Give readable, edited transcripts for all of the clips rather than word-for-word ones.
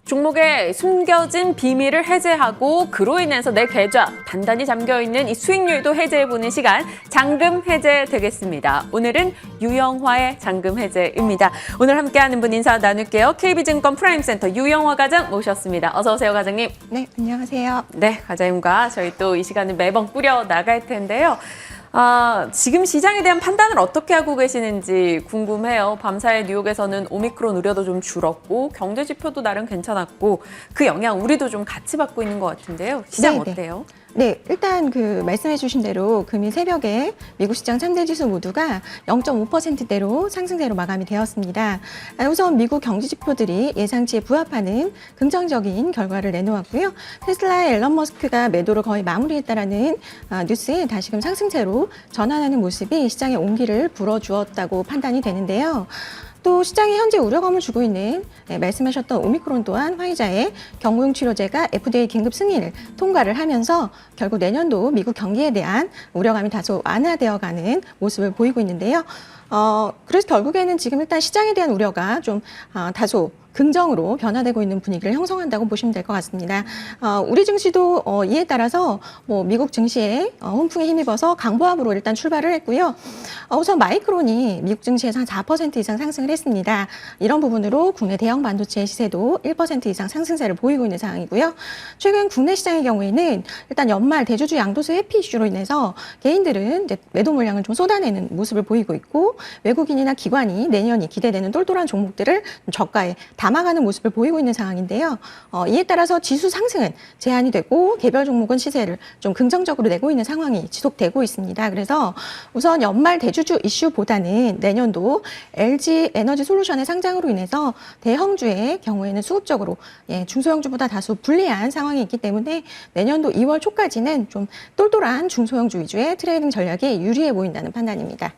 종목에 숨겨진 비밀을 해제하고 그로 인해서 내 계좌 단단히 잠겨있는 이 수익률도 해제해보는 시간, 잔금 해제 되겠습니다. 오늘은 유영화의 잔금 해제입니다. 오늘 함께하는 분 인사 나눌게요. KB증권 프라임센터 유영화 과장 모셨습니다. 어서 오세요, 과장님. 네, 안녕하세요. 네, 과장님과 저희 또 이 시간을 매번 꾸려 나갈 텐데요. 지금 시장에 대한 판단을 어떻게 하고 계시는지 궁금해요. 밤사이 뉴욕에서는 오미크론 우려도 좀 줄었고 경제 지표도 나름 괜찮았고 그 영향 우리도 좀 같이 받고 있는 것 같은데요. 시장 네네. 어때요? 네, 일단 말씀해 주신 대로 금일 새벽에 미국 시장 3대 지수 모두가 0.5%대로 상승세로 마감이 되었습니다. 우선 미국 경제 지표들이 예상치에 부합하는 긍정적인 결과를 내놓았고요. 테슬라의 앨런 머스크가 매도를 거의 마무리했다라는 뉴스에 다시금 상승세로 전환하는 모습이 시장의 온기를 불어주었다고 판단이 되는데요. 또 시장에 현재 우려감을 주고 있는 말씀하셨던 오미크론 또한 화이자의 경구용 치료제가 FDA 긴급 승인을 통과를 하면서 결국 내년도 미국 경기에 대한 우려감이 다소 완화되어가는 모습을 보이고 있는데요. 그래서 결국에는 지금 일단 시장에 대한 우려가 좀 다소 긍정으로 변화되고 있는 분위기를 형성한다고 보시면 될 것 같습니다. 우리 증시도 이에 따라서 미국 증시의 훈풍에 힘입어서 강보합으로 일단 출발을 했고요. 우선 마이크론이 미국 증시에서 한 4% 이상 상승을 했습니다. 이런 부분으로 국내 대형 반도체 시세도 1% 이상 상승세를 보이고 있는 상황이고요. 최근 국내 시장의 경우에는 일단 연말 대주주 양도세 회피 이슈로 인해서 개인들은 이제 매도 물량을 좀 쏟아내는 모습을 보이고 있고 외국인이나 기관이 내년이 기대되는 똘똘한 종목들을 저가에 담아가는 모습을 보이고 있는 상황인데요. 이에 따라서 지수 상승은 제한이 되고 개별 종목은 시세를 좀 긍정적으로 내고 있는 상황이 지속되고 있습니다. 그래서 우선 연말 대주주 이슈보다는 내년도 LG 에너지 솔루션의 상장으로 인해서 대형주의 경우에는 수급적으로 중소형주보다 다소 불리한 상황이 있기 때문에 내년도 2월 초까지는 좀 똘똘한 중소형주 위주의 트레이딩 전략이 유리해 보인다는 판단입니다.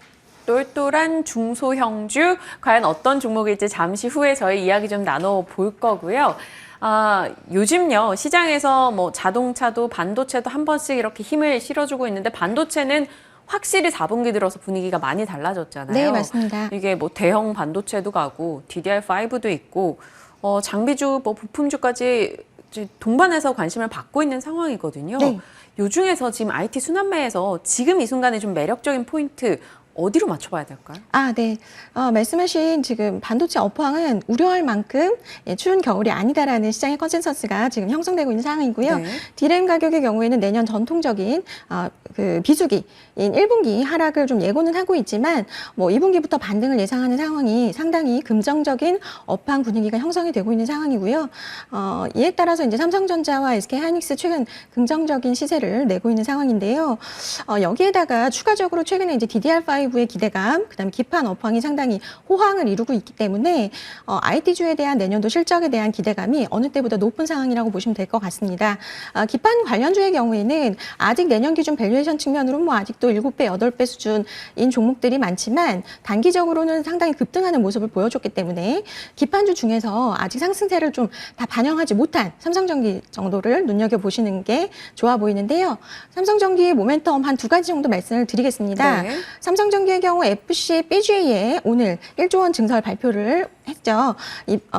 똘똘한 중소형주, 과연 어떤 종목일지 잠시 후에 저희 이야기 좀 나눠볼 거고요. 요즘요, 시장에서 뭐 자동차도 반도체도 한 번씩 이렇게 힘을 실어주고 있는데 반도체는 확실히 4분기 들어서 분위기가 많이 달라졌잖아요. 네, 맞습니다. 이게 뭐 대형 반도체도 가고 DDR5도 있고 장비주, 뭐 부품주까지 동반해서 관심을 받고 있는 상황이거든요. 네. 요 중에서 지금 IT 순환매에서 지금 이 순간에 좀 매력적인 포인트 어디로 맞춰봐야 될까요? 네. 말씀하신 지금 반도체 업황은 우려할 만큼 추운 겨울이 아니다라는 시장의 컨센서스가 지금 형성되고 있는 상황이고요. 네. 디램 가격의 경우에는 내년 전통적인 그 비수기인 1분기 하락을 좀 예고는 하고 있지만 2분기부터 반등을 예상하는 상황이 상당히 긍정적인 업황 분위기가 형성이 되고 있는 상황이고요. 이에 따라서 이제 삼성전자와 SK하이닉스 최근 긍정적인 시세를 내고 있는 상황인데요. 여기에다가 추가적으로 최근에 이제 DDR5의 기대감, 그다음에 기판 업황이 상당히 호황을 이루고 있기 때문에 IT주에 대한 내년도 실적에 대한 기대감이 어느 때보다 높은 상황이라고 보시면 될 것 같습니다. 기판 관련주의 경우에는 아직 내년 기준 밸류에이션 측면으로는 아직도 7배, 8배 수준인 종목들이 많지만 단기적으로는 상당히 급등하는 모습을 보여줬기 때문에 기판주 중에서 아직 상승세를 좀 다 반영하지 못한 삼성전기 정도를 눈여겨보시는 게 좋아 보이는데요. 삼성전기의 모멘텀 한 2가지 정도 말씀을 드리겠습니다. 네. 삼성전기의 경우 FC, BGA에 오늘 1조 원 증설 발표를 했죠.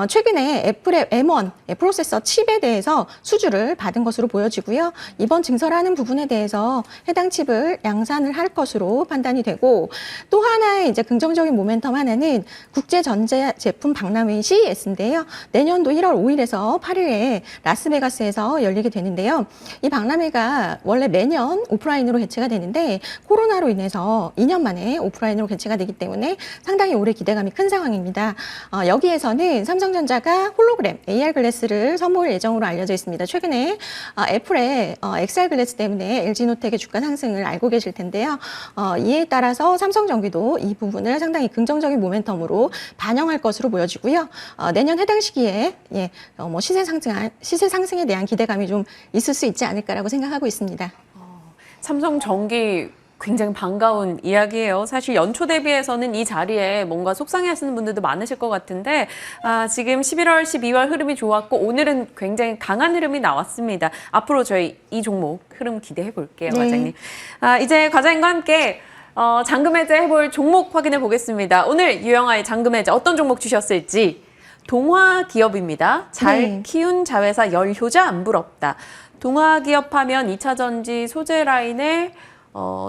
최근에 애플의 M1 프로세서 칩에 대해서 수주를 받은 것으로 보여지고요. 이번 증설하는 부분에 대해서 해당 칩을 양산을 할 것으로 판단이 되고 또 하나의 이제 긍정적인 모멘텀 하나는 국제전자 제품 박람회인 CES인데요. 내년도 1월 5일에서 8일에 라스베가스에서 열리게 되는데요. 이 박람회가 원래 매년 오프라인으로 개최가 되는데 코로나로 인해서 2년 만에 오프라인으로 개최가 되기 때문에 상당히 올해 기대감이 큰 상황입니다. 여기에서는 삼성전자가 홀로그램 AR 글래스를 선보일 예정으로 알려져 있습니다. 최근에 애플의 XR 글래스 때문에 LG노텍의 주가 상승을 알고 계실 텐데요. 이에 따라서 삼성전기도 이 부분을 상당히 긍정적인 모멘텀으로 반영할 것으로 보여지고요. 내년 해당 시기에 시세 상승에 대한 기대감이 좀 있을 수 있지 않을까라고 생각하고 있습니다. 삼성전기 굉장히 반가운 이야기예요. 사실 연초 대비해서는 이 자리에 뭔가 속상해하시는 분들도 많으실 것 같은데 지금 11월, 12월 흐름이 좋았고 오늘은 굉장히 강한 흐름이 나왔습니다. 앞으로 저희 이 종목 흐름 기대해 볼게요, 네. 과장님. 이제 과장님과 함께 잔금 해제 해볼 종목 확인해 보겠습니다. 오늘 유영아의 잔금 해제 어떤 종목 주셨을지. 동화기업입니다. 잘 네. 키운 자회사 열효자 안 부럽다. 동화기업하면 2차 전지 소재 라인에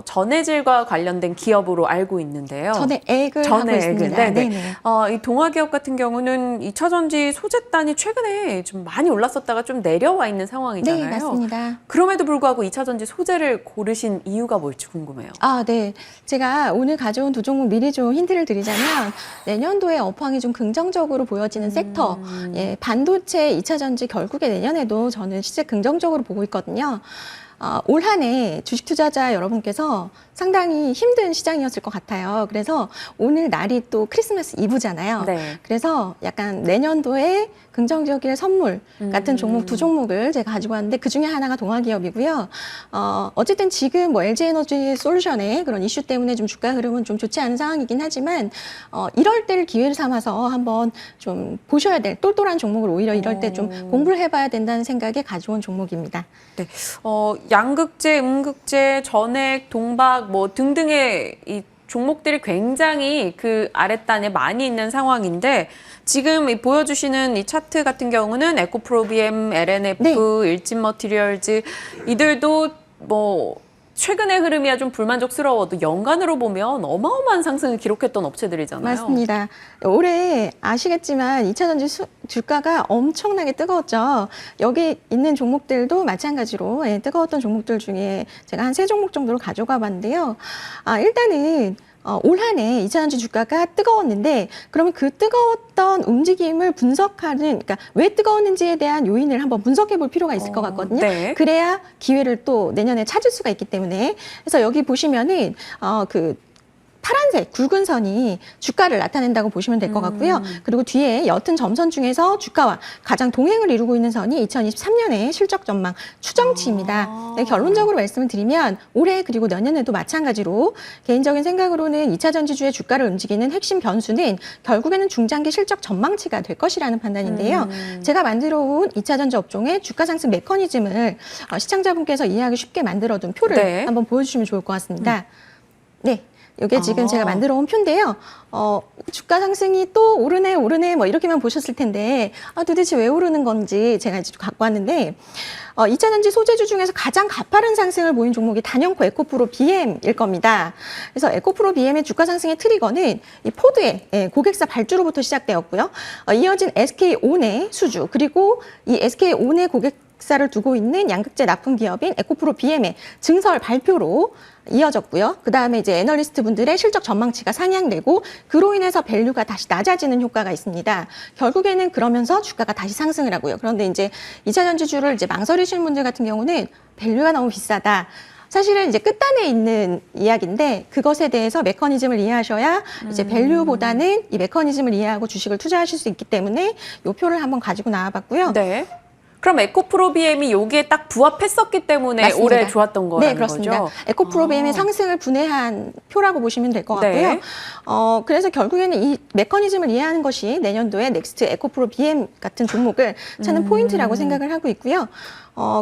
전해질과 관련된 기업으로 알고 있는데요. 전해액을 하고 있습니다. 네네. 이 동화기업 같은 경우는 2차 전지 소재단이 최근에 좀 많이 올랐었다가 좀 내려와 있는 상황이잖아요. 네, 맞습니다. 그럼에도 불구하고 2차 전지 소재를 고르신 이유가 뭘지 궁금해요. 네. 제가 오늘 가져온 두 종목 미리 좀 힌트를 드리자면 내년도에 업황이 좀 긍정적으로 보여지는 섹터, 반도체 2차 전지 결국에 내년에도 저는 시세 긍정적으로 보고 있거든요. 올 한 해 주식 투자자 여러분께서 상당히 힘든 시장이었을 것 같아요. 그래서 오늘 날이 또 크리스마스 이브잖아요. 네. 그래서 약간 내년도에 긍정적인 선물 같은 종목 두 종목을 제가 가지고 왔는데 그 중에 하나가 동화기업이고요. 어쨌든 지금 뭐 LG에너지 솔루션의 그런 이슈 때문에 좀 주가 흐름은 좀 좋지 않은 상황이긴 하지만 이럴 때를 기회를 삼아서 한번 좀 보셔야 될 똘똘한 종목을 오히려 이럴 때 좀 공부를 해봐야 된다는 생각에 가져온 종목입니다. 네. 양극재, 음극재, 전액, 동박 뭐 등등의 이 종목들이 굉장히 그 아랫단에 많이 있는 상황인데 지금 이 보여주시는 이 차트 같은 경우는 에코프로비엠, LNF, 네. 일진머티리얼즈 이들도 뭐 최근의 흐름이야 좀 불만족스러워도 연간으로 보면 어마어마한 상승을 기록했던 업체들이잖아요. 맞습니다. 올해 아시겠지만 2차 전지 주가가 엄청나게 뜨거웠죠. 여기 있는 종목들도 마찬가지로 뜨거웠던 종목들 중에 제가 한 3종목 정도로 가져가 봤는데요. 일단은 올 한 해 2차 전지 주가가 뜨거웠는데 그러면 그 뜨거웠던 움직임을 분석하는, 그러니까 왜 뜨거웠는지에 대한 요인을 한번 분석해 볼 필요가 있을 것 같거든요. 네. 그래야 기회를 또 내년에 찾을 수가 있기 때문에. 그래서 여기 보시면은 그 파란색 굵은 선이 주가를 나타낸다고 보시면 될 것 같고요. 그리고 뒤에 옅은 점선 중에서 주가와 가장 동행을 이루고 있는 선이 2023년의 실적 전망 추정치입니다. 네, 결론적으로 말씀을 드리면 올해 그리고 내년에도 마찬가지로 개인적인 생각으로는 2차 전지주의 주가를 움직이는 핵심 변수는 결국에는 중장기 실적 전망치가 될 것이라는 판단인데요. 제가 만들어 온 2차 전지 업종의 주가 상승 메커니즘을 시청자분께서 이해하기 쉽게 만들어둔 표를 네. 한번 보여주시면 좋을 것 같습니다. 네. 이게 지금 제가 만들어 온 표인데요. 주가 상승이 또 오르네 뭐 이렇게만 보셨을 텐데 도대체 왜 오르는 건지 제가 이제 갖고 왔는데 2차 전지 소재주 중에서 가장 가파른 상승을 보인 종목이 단연코 에코프로 BM일 겁니다. 그래서 에코프로 BM의 주가 상승의 트리거는 이 포드의 고객사 발주로부터 시작되었고요. 이어진 SK온의 수주 그리고 이 SK온의 고객사를 두고 있는 양극재 납품 기업인 에코프로 BM의 증설 발표로 이어졌고요. 그 다음에 이제 애널리스트 분들의 실적 전망치가 상향되고 그로 인해서 밸류가 다시 낮아지는 효과가 있습니다. 결국에는 그러면서 주가가 다시 상승을 하고요. 그런데 이제 2차 전지주를 이제 망설이시는 분들 같은 경우는 밸류가 너무 비싸다. 사실은 이제 끝단에 있는 이야기인데 그것에 대해서 메커니즘을 이해하셔야 이제 밸류보다는 이 메커니즘을 이해하고 주식을 투자하실 수 있기 때문에 이 표를 한번 가지고 나와봤고요. 네. 그럼 에코프로비엠이 여기에 딱 부합했었기 때문에 맞습니다. 올해 좋았던 거라는 네, 그렇습니다. 거죠? 에코프로비엠의 상승을 분해한 표라고 보시면 될 것 같고요. 네. 그래서 결국에는 이 메커니즘을 이해하는 것이 내년도에 넥스트 에코프로비엠 같은 종목을 찾는 포인트라고 생각을 하고 있고요.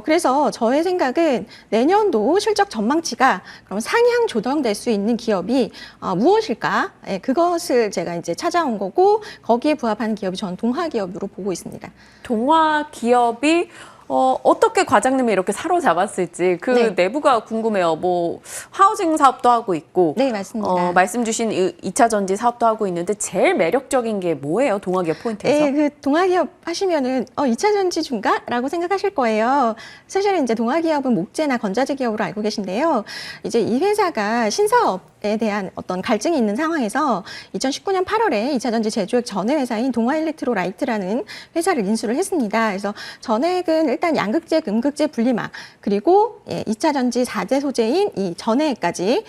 그래서 저의 생각은 내년도 실적 전망치가 그럼 상향 조정될 수 있는 기업이 무엇일까? 그것을 제가 이제 찾아온 거고 거기에 부합하는 기업이 저는 동화기업으로 보고 있습니다. 동화기업이 어떻게 과장님이 이렇게 사로잡았을지 그 네. 내부가 궁금해요. 뭐 하우징 사업도 하고 있고 네, 맞습니다. 말씀 주신 2차 전지 사업도 하고 있는데 제일 매력적인 게 뭐예요? 동화기업 포인트에서? 네, 그 동화기업 하시면은 2차 전지주인가? 라고 생각하실 거예요. 사실은 이제 동화기업은 목재나 건자재 기업으로 알고 계신데요. 이제 이 회사가 신사업 에 대한 어떤 갈증이 있는 상황에서 2019년 8월에 2차전지 제조액 전해 회사인 동아일렉트로라이트라는 회사를 인수를 했습니다. 그래서 전해액은 일단 양극재, 음극재 분리막 그리고 2차전지 4대 소재인 이 전해액까지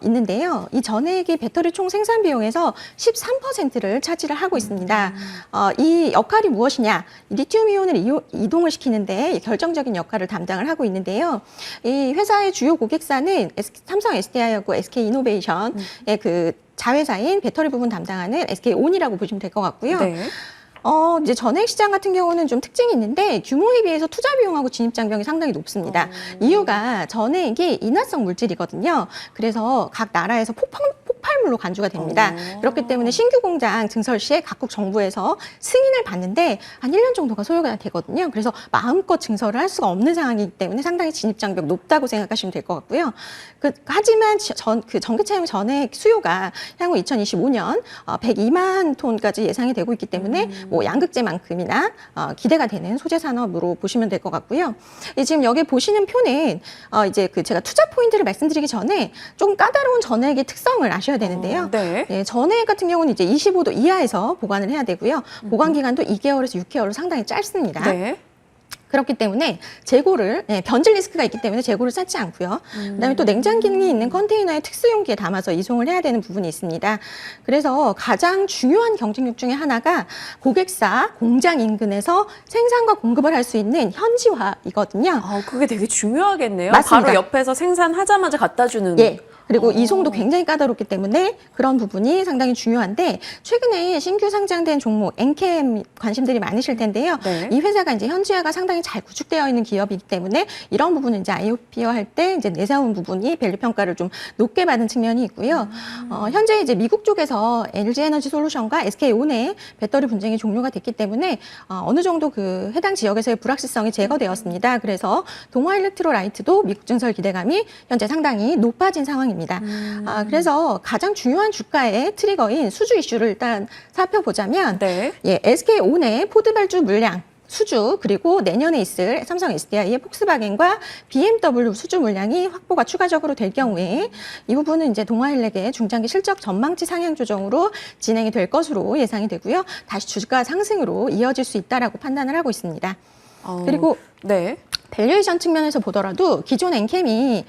있는데요. 이 전해액이 배터리 총 생산 비용에서 13%를 차지를 하고 있습니다. 이 역할이 무엇이냐? 리튬이온을 이동을 시키는데 결정적인 역할을 담당을 하고 있는데요. 이 회사의 주요 고객사는 삼성 SDI하고 SK 이노베이션의 그 자회사인 배터리 부분 담당하는 SK온이라고 보시면 될 것 같고요. 네. 이제 전액 시장 같은 경우는 좀 특징이 있는데 규모에 비해서 투자 비용하고 진입 장벽이 상당히 높습니다. 이유가 전액이 인화성 물질이거든요. 그래서 각 나라에서 폭발물로 간주가 됩니다. 그렇기 때문에 신규 공장 증설 시에 각국 정부에서 승인을 받는데 한 1년 정도가 소요가 되거든요. 그래서 마음껏 증설을 할 수가 없는 상황이기 때문에 상당히 진입 장벽 높다고 생각하시면 될 것 같고요. 하지만 전기차용 전액 수요가 향후 2025년 102만 톤까지 예상이 되고 있기 때문에 뭐 양극재만큼이나 기대가 되는 소재 산업으로 보시면 될 것 같고요. 지금 여기 보시는 표는 이제 제가 투자 포인트를 말씀드리기 전에 조금 까다로운 전액의 특성을 아셔야 되는데요. 네. 네, 전액 같은 경우는 이제 25도 이하에서 보관을 해야 되고요. 보관 기간도 2개월에서 6개월로 상당히 짧습니다. 네. 그렇기 때문에 재고를 변질 리스크가 있기 때문에 재고를 쌓지 않고요. 그다음에 또 냉장 기능이 있는 컨테이너에 특수 용기에 담아서 이송을 해야 되는 부분이 있습니다. 그래서 가장 중요한 경쟁력 중에 하나가 고객사 공장 인근에서 생산과 공급을 할 수 있는 현지화이거든요. 그게 되게 중요하겠네요. 맞습니다. 바로 옆에서 생산하자마자 갖다 주는. 예. 그리고 이송도 굉장히 까다롭기 때문에 그런 부분이 상당히 중요한데 최근에 신규 상장된 종목 엔캠 관심들이 많으실 텐데요. 네. 이 회사가 이제 현지화가 상당히 잘 구축되어 있는 기업이기 때문에 이런 부분은 이제 IPO 할 때 이제 내세운 부분이 밸류 평가를 좀 높게 받은 측면이 있고요. 현재 이제 미국 쪽에서 LG 에너지 솔루션과 SK온의 배터리 분쟁이 종료가 됐기 때문에 어느 정도 그 해당 지역에서의 불확실성이 제거되었습니다. 그래서 동아일렉트로라이트도 미국 증설 기대감이 현재 상당히 높아진 상황입니다. 그래서 가장 중요한 주가의 트리거인 수주 이슈를 일단 살펴보자면 네. SK온의 포드 발주 물량 수주 그리고 내년에 있을 삼성 SDI의 폭스바겐과 BMW 수주 물량이 확보가 추가적으로 될 경우에 이 부분은 이제 동아일렉의 중장기 실적 전망치 상향 조정으로 진행이 될 것으로 예상이 되고요. 다시 주가 상승으로 이어질 수 있다라고 판단을 하고 있습니다. 그리고 네. 밸류에이션 측면에서 보더라도 기존 엔캠에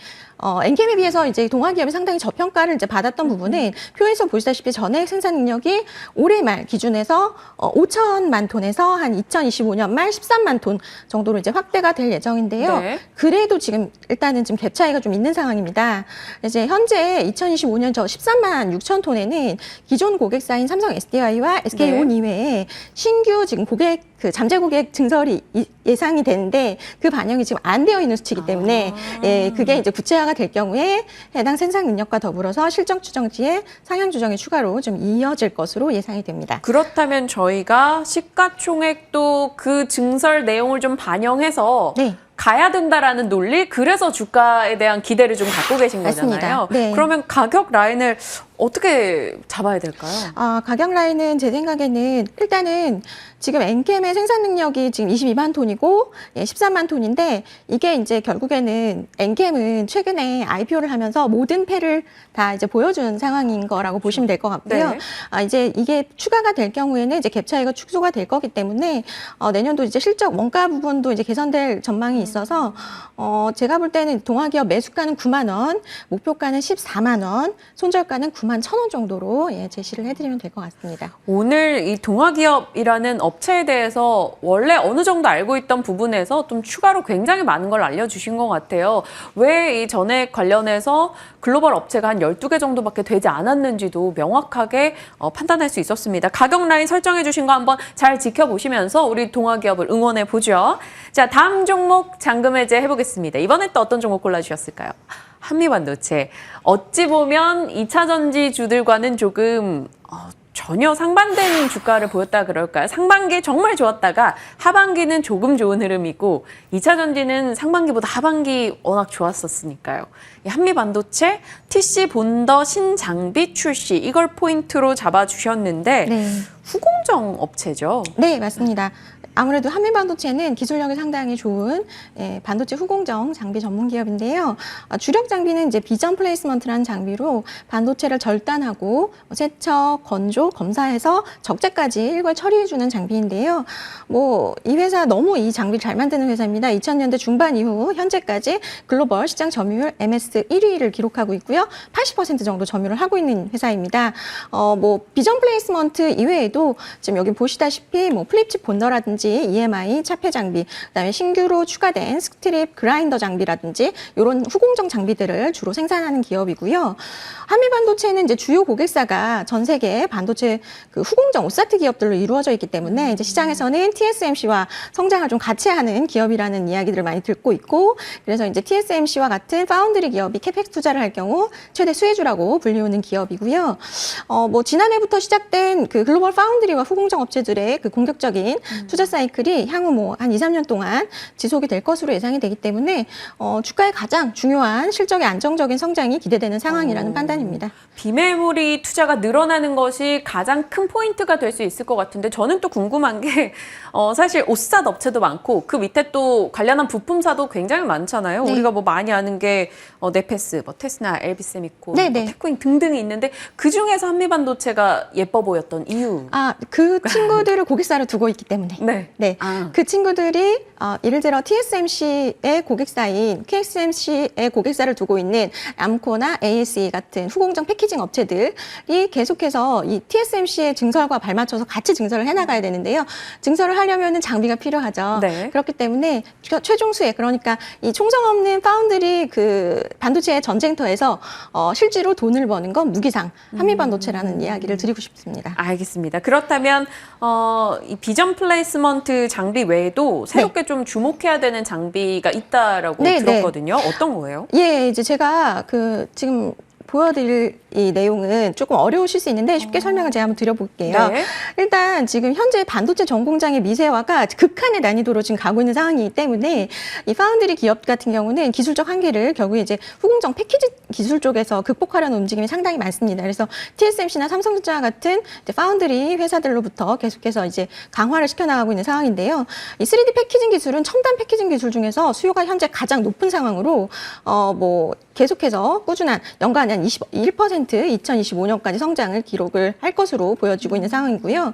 비해서 이제 동아기업이 상당히 저평가를 이제 받았던 부분은 표에서 보시다시피 전액 생산 능력이 올해 말 기준에서 5천만 톤에서 한 2025년 말 13만 톤 정도로 이제 확대가 될 예정인데요. 네. 그래도 지금 일단은 지금 갭 차이가 좀 있는 상황입니다. 이제 현재 2025년 저 13만 6천 톤에는 기존 고객사인 삼성 SDI와 SK온 이외에 신규 지금 잠재 고객 증설이 예상이 되는데 그 반영이 지금 안 되어 있는 수치이기 때문에 그게 이제 구체화가 될 경우에 해당 생산 능력과 더불어서 실적 추정치의 상향 조정이 추가로 좀 이어질 것으로 예상이 됩니다. 그렇다면 저희가 시가총액도 그 증설 내용을 좀 반영해서 네. 가야 된다라는 논리, 그래서 주가에 대한 기대를 좀 갖고 계신 맞습니다. 거잖아요. 네. 그러면 가격 라인을 어떻게 잡아야 될까요? 가격 라인은 제 생각에는 일단은 지금 엔캠의 생산 능력이 지금 22만 톤이고 13만 톤인데 이게 이제 결국에는 엔캠은 최근에 IPO를 하면서 모든 패를 다 이제 보여준 상황인 거라고 보시면 될 것 같고요. 네. 이제 이게 추가가 될 경우에는 이제 갭 차이가 축소가 될 거기 때문에 내년도 이제 실적 원가 부분도 이제 개선될 전망이 있어서 제가 볼 때는 동아기업 매수가는 9만 원, 목표가는 14만 원, 손절가는 9만 1,000원 정도로 제시를 해드리면 될 것 같습니다. 오늘 이 동아기업이라는 업체에 대해서 원래 어느 정도 알고 있던 부분에서 좀 추가로 굉장히 많은 걸 알려주신 것 같아요. 왜 이 전액 관련해서 글로벌 업체가 한 12개 정도밖에 되지 않았는지도 명확하게 판단할 수 있었습니다. 가격 라인 설정해 주신 거 한번 잘 지켜보시면서 우리 동아기업을 응원해 보죠. 자, 다음 종목 잔금 해제 해보겠습니다. 이번에 또 어떤 종목 골라주셨을까요? 한미반도체. 어찌 보면 2차 전지주들과는 조금 전혀 상반된 주가를 보였다 그럴까요? 상반기 정말 좋았다가 하반기는 조금 좋은 흐름이고 2차 전지는 상반기보다 하반기 워낙 좋았었으니까요. 이 한미반도체 TC 본더 신장비 출시 이걸 포인트로 잡아주셨는데 네. 후공정 업체죠? 네, 맞습니다. 아무래도 한미반도체는 기술력이 상당히 좋은 반도체 후공정 장비 전문 기업인데요. 주력 장비는 이제 비전 플레이스먼트라는 장비로 반도체를 절단하고 세척, 건조, 검사해서 적재까지 일괄 처리해주는 장비인데요. 이 회사 너무 이 장비를 잘 만드는 회사입니다. 2000년대 중반 이후 현재까지 글로벌 시장 점유율 MS 1위를 기록하고 있고요. 80% 정도 점유를 하고 있는 회사입니다. 비전 플레이스먼트 이외에도 지금 여기 보시다시피 플립칩 본더라든지 EMI 차폐 장비, 그다음에 신규로 추가된 스트립 그라인더 장비라든지 이런 후공정 장비들을 주로 생산하는 기업이고요. 한미반도체는 이제 주요 고객사가 전 세계 반도체 그 후공정 오사트 기업들로 이루어져 있기 때문에 이제 시장에서는 TSMC와 성장을 좀 같이 하는 기업이라는 이야기들을 많이 듣고 있고, 그래서 이제 TSMC와 같은 파운드리 기업이 캐펙스 투자를 할 경우 최대 수혜주라고 불리우는 기업이고요. 지난해부터 시작된 그 글로벌 파운드리와 후공정 업체들의 그 공격적인 투자 사이클이 향후 한 2, 3년 동안 지속이 될 것으로 예상이 되기 때문에 주가의 가장 중요한 실적의 안정적인 성장이 기대되는 상황이라는 판단입니다. 비메모리 투자가 늘어나는 것이 가장 큰 포인트가 될 수 있을 것 같은데, 저는 또 궁금한 게 사실 옷삿 업체도 많고 그 밑에 또 관련한 부품사도 굉장히 많잖아요. 네. 우리가 많이 아는 게 네페스, 테스나, LB세미콘, 네. 테크인 등등이 있는데 그 중에서 한미반도체가 예뻐 보였던 이유. 그 친구들을 고객사로 두고 있기 때문에. 네. 그 친구들이 예를 들어 TSMC의 고객사인 KSMC의 고객사를 두고 있는 암코나 ASE 같은 후공정 패키징 업체들이 계속해서 이 TSMC의 증설과 발맞춰서 같이 증설을 해나가야 되는데요. 증설을 하려면 장비가 필요하죠. 네. 그렇기 때문에 최종 수혜, 그러니까 이 총성 없는 파운드리 그 반도체 전쟁터에서 실제로 돈을 버는 건 무기상 한미반도체라는 이야기를 드리고 싶습니다. 알겠습니다. 그렇다면 이 비전 플레이스먼트 장비 외에도 새롭게 좀 주목해야 되는 장비가 있다라고 들었거든요. 어떤 거예요? 이제 제가 지금 보여드릴 이 내용은 조금 어려우실 수 있는데 쉽게 설명을 제가 한번 드려볼게요. 네. 일단 지금 현재 반도체 전 공장의 미세화가 극한의 난이도로 지금 가고 있는 상황이기 때문에 이 파운드리 기업 같은 경우는 기술적 한계를 결국에 이제 후공정 패키지 기술 쪽에서 극복하려는 움직임이 상당히 많습니다. 그래서 TSMC나 삼성전자 같은 이제 파운드리 회사들로부터 계속해서 이제 강화를 시켜나가고 있는 상황인데요. 이 3D 패키징 기술은 첨단 패키징 기술 중에서 수요가 현재 가장 높은 상황으로 계속해서 꾸준한 연간 한 21% 2025년까지 성장을 기록을 할 것으로 보여지고 있는 상황이고요.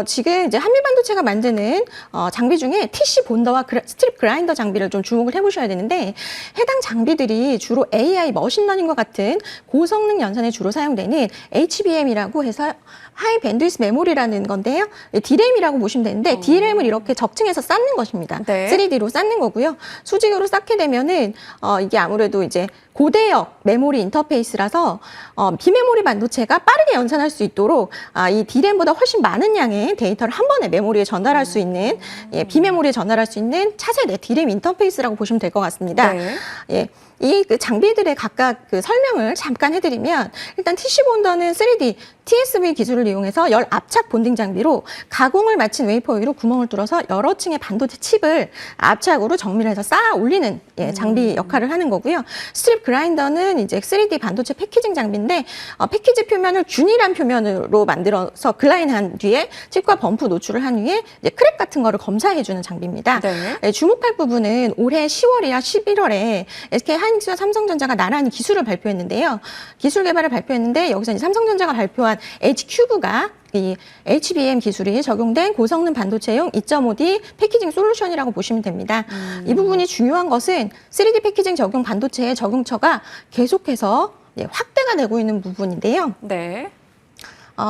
지금 이제 한미반도체가 만드는 장비 중에 TC 본더와 스트립 그라인더 장비를 좀 주목을 해보셔야 되는데, 해당 장비들이 주로 AI 머신러닝과 같은 고성능 연산에 주로 사용되는 HBM이라고 해서 하이 밴드위스 메모리라는 건데요. D램이라고 보시면 되는데 D램을 이렇게 적층해서 쌓는 것입니다. 네. 3D로 쌓는 거고요. 수직으로 쌓게 되면은 이게 아무래도 이제 고대역 메모리 인터페이스라서 비메모리 반도체가 빠르게 연산할 수 있도록 이 D램보다 훨씬 많은 양의 데이터를 한 번에 메모리에 전달할 수 있는 비메모리에 전달할 수 있는 차세대 D램 인터페이스라고 보시면 될 것 같습니다. 네. 이 장비들의 각각 그 설명을 잠깐 해드리면, 일단 TC 본더는 3D TSV 기술을 이용해서 열 압착 본딩 장비로 가공을 마친 웨이퍼 위로 구멍을 뚫어서 여러 층의 반도체 칩을 압착으로 정밀해서 쌓아 올리는 장비 역할을 하는 거고요. 스트립 그라인더는 이제 3D 반도체 패키징 장비인데 패키지 표면을 균일한 표면으로 만들어서 글라인한 뒤에 칩과 범프 노출을 한 후에 이제 크랙 같은 거를 검사해주는 장비입니다. 네. 주목할 부분은 올해 10월이나 11월에 SK 하이닉스와 삼성전자가 나란히 기술을 발표했는데요. 기술 개발을 발표했는데 여기서 이제 삼성전자가 발표한 H큐브가 이 HBM 기술이 적용된 고성능 반도체용 2.5D 패키징 솔루션이라고 보시면 됩니다. 이 부분이 중요한 것은 3D 패키징 적용 반도체의 적용처가 계속해서 확대가 되고 있는 부분인데요. 네.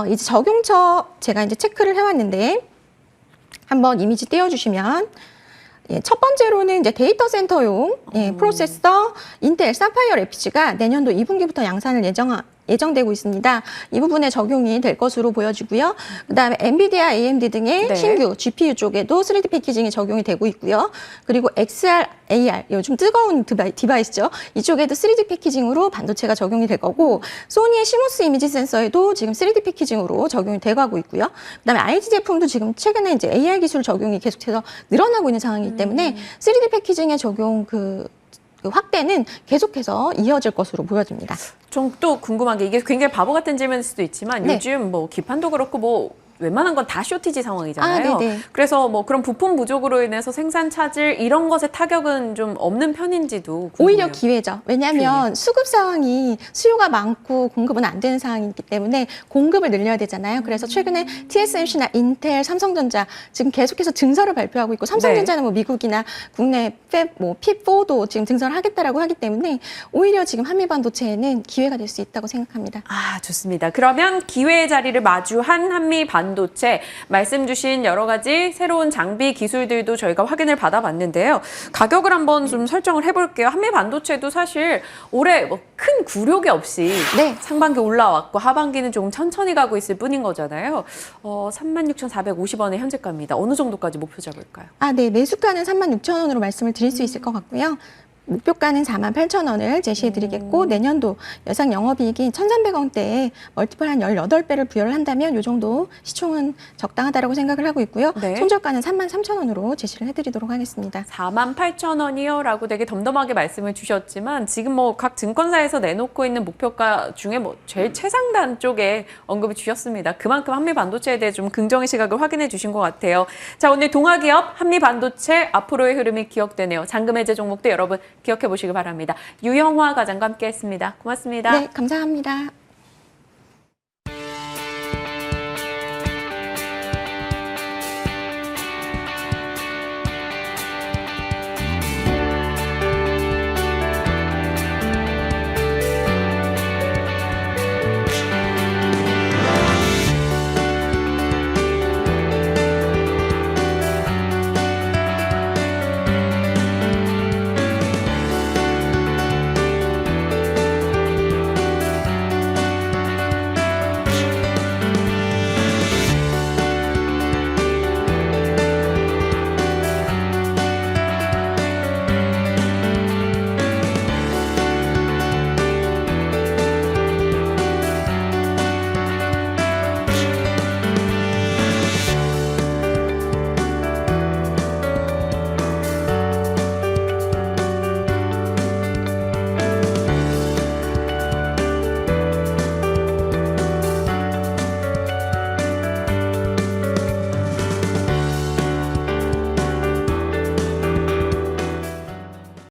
이제 적용처 제가 이제 체크를 해왔는데 한번 이미지 띄워주시면, 첫 번째로는 이제 데이터 센터용 프로세서 인텔 사파이어 래피즈가 내년도 2분기부터 양산을 예정되고 있습니다. 이 부분에 적용이 될 것으로 보여지고요. 그다음에 엔비디아, AMD 등의 네. 신규 GPU 쪽에도 3D 패키징이 적용이 되고 있고요. 그리고 XR, AR, 요즘 뜨거운 디바이스죠. 이쪽에도 3D 패키징으로 반도체가 적용이 될 거고, 소니의 시모스 이미지 센서에도 지금 3D 패키징으로 적용이 돼가고 있고요. 그다음에 IG 제품도 지금 최근에 이제 AR 기술 적용이 계속해서 늘어나고 있는 상황이기 때문에 3D 패키징의 적용 그 확대는 계속해서 이어질 것으로 보여집니다. 좀 또 궁금한 게, 이게 굉장히 바보 같은 질문일 수도 있지만 요즘 기판도 그렇고 웬만한 건 다 쇼티지 상황이잖아요. 네네. 그래서 뭐 그런 부품 부족으로 인해서 생산 차질 이런 것에 타격은 좀 없는 편인지도 궁금해요. 오히려 기회죠. 왜냐하면 수급 상황이 수요가 많고 공급은 안 되는 상황이기 때문에 공급을 늘려야 되잖아요. 그래서 최근에 TSMC나 인텔, 삼성전자 지금 계속해서 증설을 발표하고 있고 삼성전자는 뭐 미국이나 국내 P4도 지금 증설을 하겠다라고 하기 때문에 오히려 지금 한미반도체에는 기회가 될 수 있다고 생각합니다. 아, 좋습니다. 그러면 기회의 자리를 마주한 한미 반도체 말씀 주신 여러 가지 새로운 장비 기술들도 저희가 확인을 받아봤는데요. 가격을 한번 좀 설정을 해볼게요. 한미 반도체도 사실 올해 뭐 큰 굴욕이 없이 네. 상반기 올라왔고 하반기는 조금 천천히 가고 있을 뿐인 거잖아요. 36,450원의 현재가입니다. 어느 정도까지 목표 잡을까요? 네. 매수가는 36,000원으로 말씀을 드릴 수 있을 것 같고요. 목표가는 48,000원을 제시해드리겠고 내년도 예상 영업이익이 1,300원대에 멀티플 한 18배를 부여를 한다면 이 정도 시총은 적당하다고 생각을 하고 있고요. 네. 손절가는 33,000원으로 제시를 해드리도록 하겠습니다. 48,000원이요? 라고 되게 덤덤하게 말씀을 주셨지만 지금 뭐 각 증권사에서 내놓고 있는 목표가 중에 뭐 제일 최상단 쪽에 언급을 주셨습니다. 그만큼 한미반도체에 대해 좀 긍정의 시각을 확인해 주신 것 같아요. 자, 오늘 동아기업 한미반도체 앞으로의 흐름이 기억되네요. 잔금 해제 종목도 여러분 기억해 보시기 바랍니다. 유영화 과장과 함께했습니다. 고맙습니다. 네, 감사합니다.